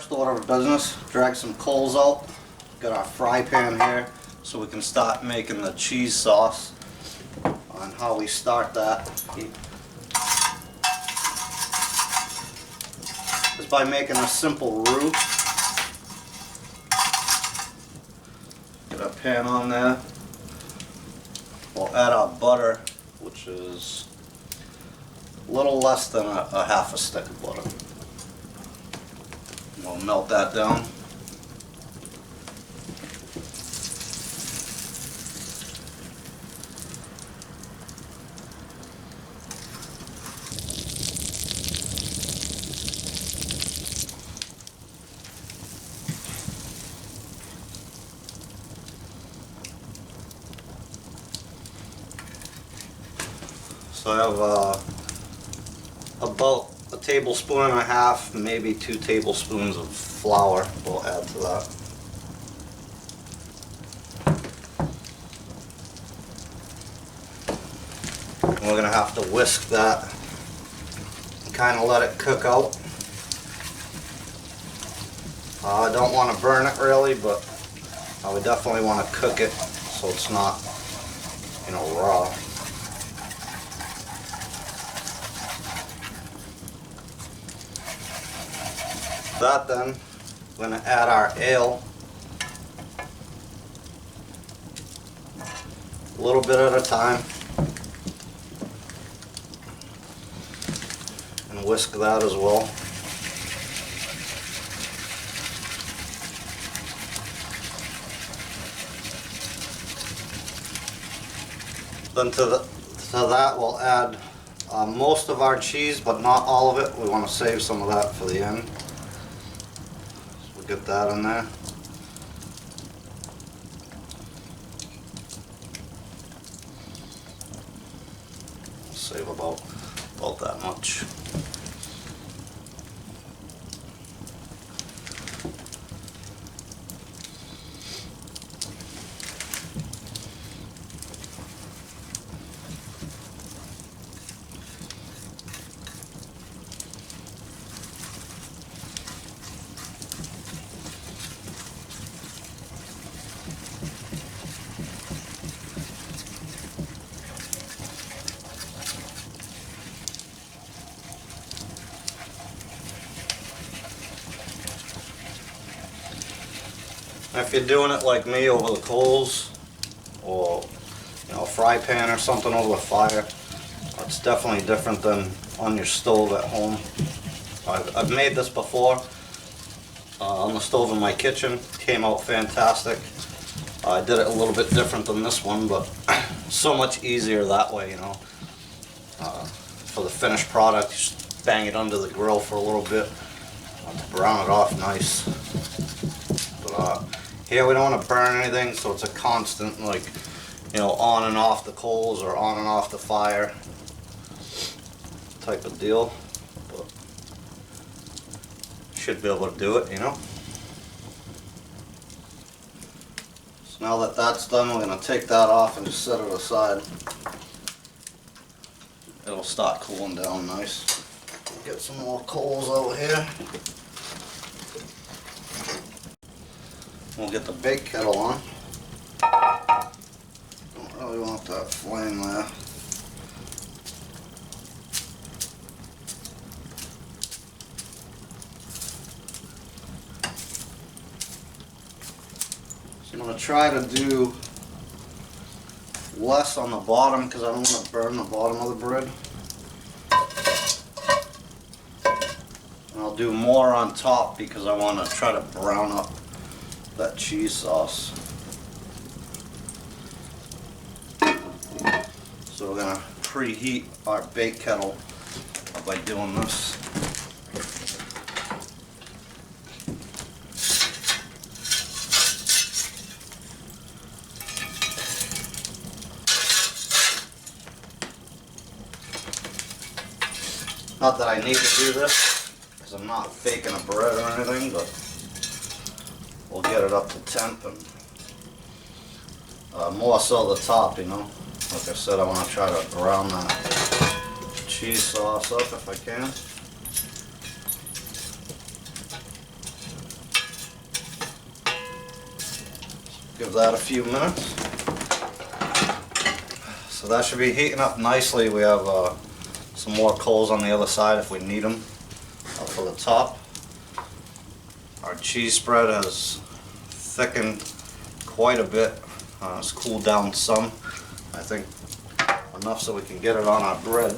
First order of business, drag some coals out. Got our fry pan here so we can start making the cheese sauce. On how we start that is by making a simple roux. Get our pan on there. We'll add our butter, which is a little less than a half a stick of butter. We'll melt that down. So I have about a tablespoon and a half, maybe 2 tablespoons of flour we'll add to that. And we're going to have to whisk that and kind of let it cook out. I don't want to burn it really, but I would definitely want to cook it so it's not, raw. That then, we're going to add our ale, a little bit at a time, and whisk that as well. Then to that we'll add most of our cheese, but not all of it. We want to save some of that for the end. Get that in there. Save about that much. If you're doing it like me over the coals or a fry pan or something over the fire, it's definitely different than on your stove at home. I've made this before on the stove in my kitchen. Came out fantastic. I did it a little bit different than this one, but so much easier that way, for the finished product, just bang it under the grill for a little bit to brown it off nice. But here we don't want to burn anything, so it's a constant, on and off the coals or on and off the fire type of deal. But should be able to do it, So now that that's done, we're going to take that off and just set it aside. It'll start cooling down nice. Get some more coals out here. We'll get the bake kettle on. Don't really want that flame there. So I'm going to try to do less on the bottom because I don't want to burn the bottom of the bread. And I'll do more on top because I want to try to brown up that cheese sauce. So we're going to preheat our bake kettle by doing this. Not that I need to do this because I'm not baking a bread or anything, but we'll get it up to temp and more so the top, Like I said, I want to try to brown that cheese sauce up if I can. give that a few minutes. So that should be heating up nicely. We have some more coals on the other side if we need them for the top. Our cheese spread has thickened quite a bit. It's cooled down some. I think enough so we can get it on our bread.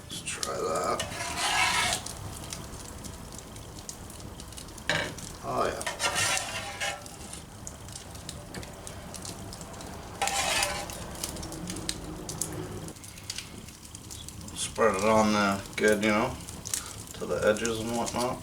Let's try that. Oh yeah. Spread it on there good, you know, to the edges and whatnot.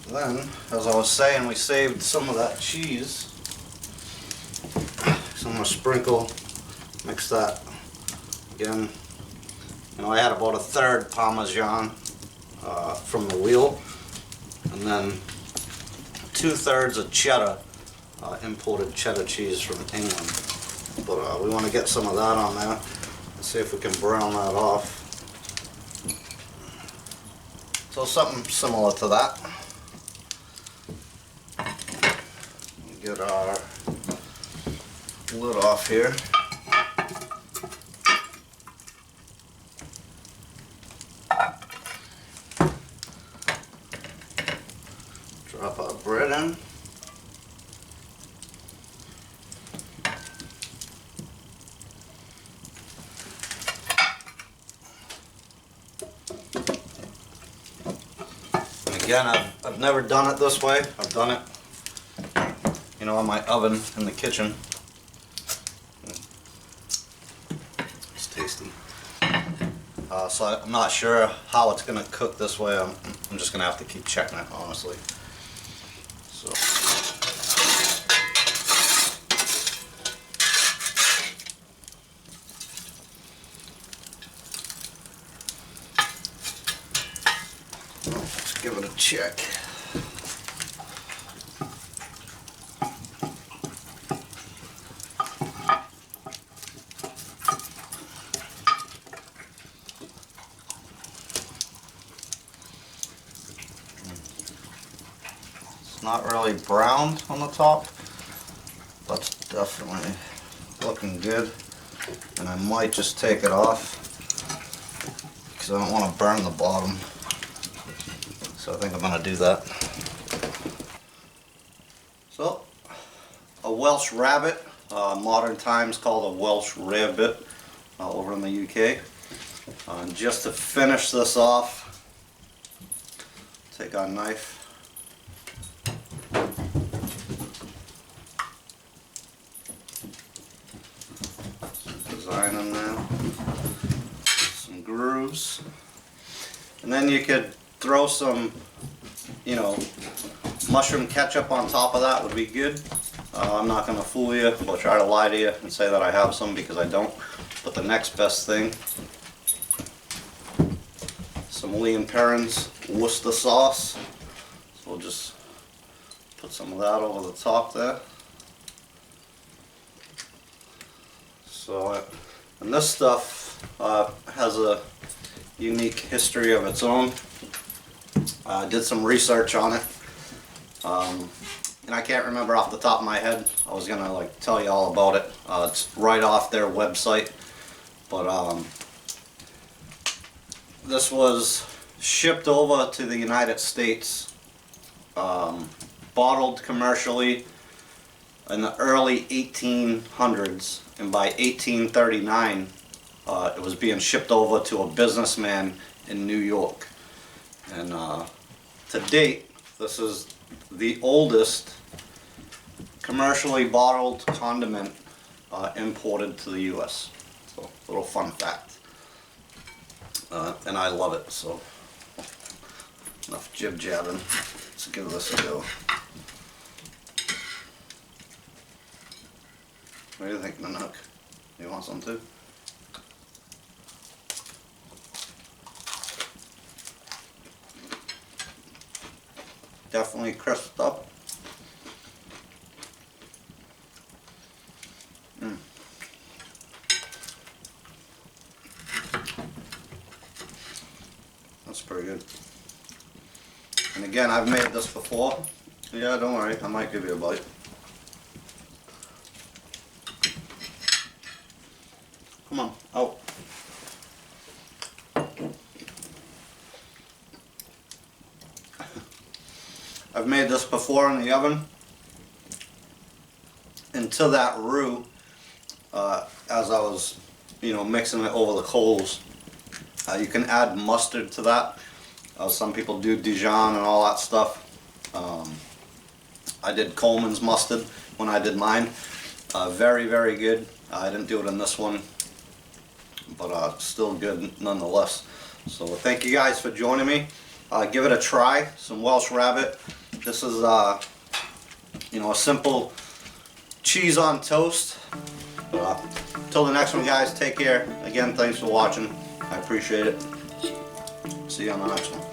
Then, as I was saying, we saved some of that cheese. So I'm going to sprinkle, mix that again. You know, I had about a third Parmesan from the wheel, and then 2/3 of cheddar, imported cheddar cheese from England. But we want to get some of that on there and see if we can brown that off. So something similar to that. Get our lid off here. Drop our bread in. And again, I've never done it this way. I've done it, you know, on my oven in the kitchen. It's tasty. So I'm not sure how it's going to cook this way. I'm just going to have to keep checking it, honestly. So. Let's give it a check. Not really browned on the top, but it's definitely looking good. And I might just take it off because I don't want to burn the bottom. So I think I'm going to do that. So, a Welsh Rabbit, modern times called a Welsh Rabbit, over in the UK. And just to finish this off, take our knife. Design them now, some grooves, and then you could throw some, you know, mushroom ketchup on top of that would be good. I'm not going to fool you or try to lie to you and say that I have some, because I don't. But the next best thing, some Lee & Perrins Worcester sauce. So we'll just put some of that over the top there. So, and this stuff has a unique history of its own. I did some research on it, and I can't remember off the top of my head. I was gonna like tell you all about it. It's right off their website, but this was shipped over to the United States, bottled commercially in the early 1800s. And by 1839, it was being shipped over to a businessman in New York. And to date, this is the oldest commercially bottled condiment imported to the U.S. So, a little fun fact. And I love it, so enough jib-jabbing. Let's give this a go. What do you think, Nanook? You want some too? definitely crisped up. That's pretty good. And again, I've made this before. Yeah, don't worry, I might give you a bite. Come on, out. I've made this before in the oven. Into that roux, as I was, mixing it over the coals, you can add mustard to that. Some people do Dijon and all that stuff. I did Coleman's mustard when I did mine. Very, very good. I didn't do it in this one, but still good nonetheless. So thank you guys for joining me. Give it a try. Some Welsh Rabbit. This is a simple cheese on toast. Till the next one, guys, take care. Again, thanks for watching. I appreciate it. See you on the next one.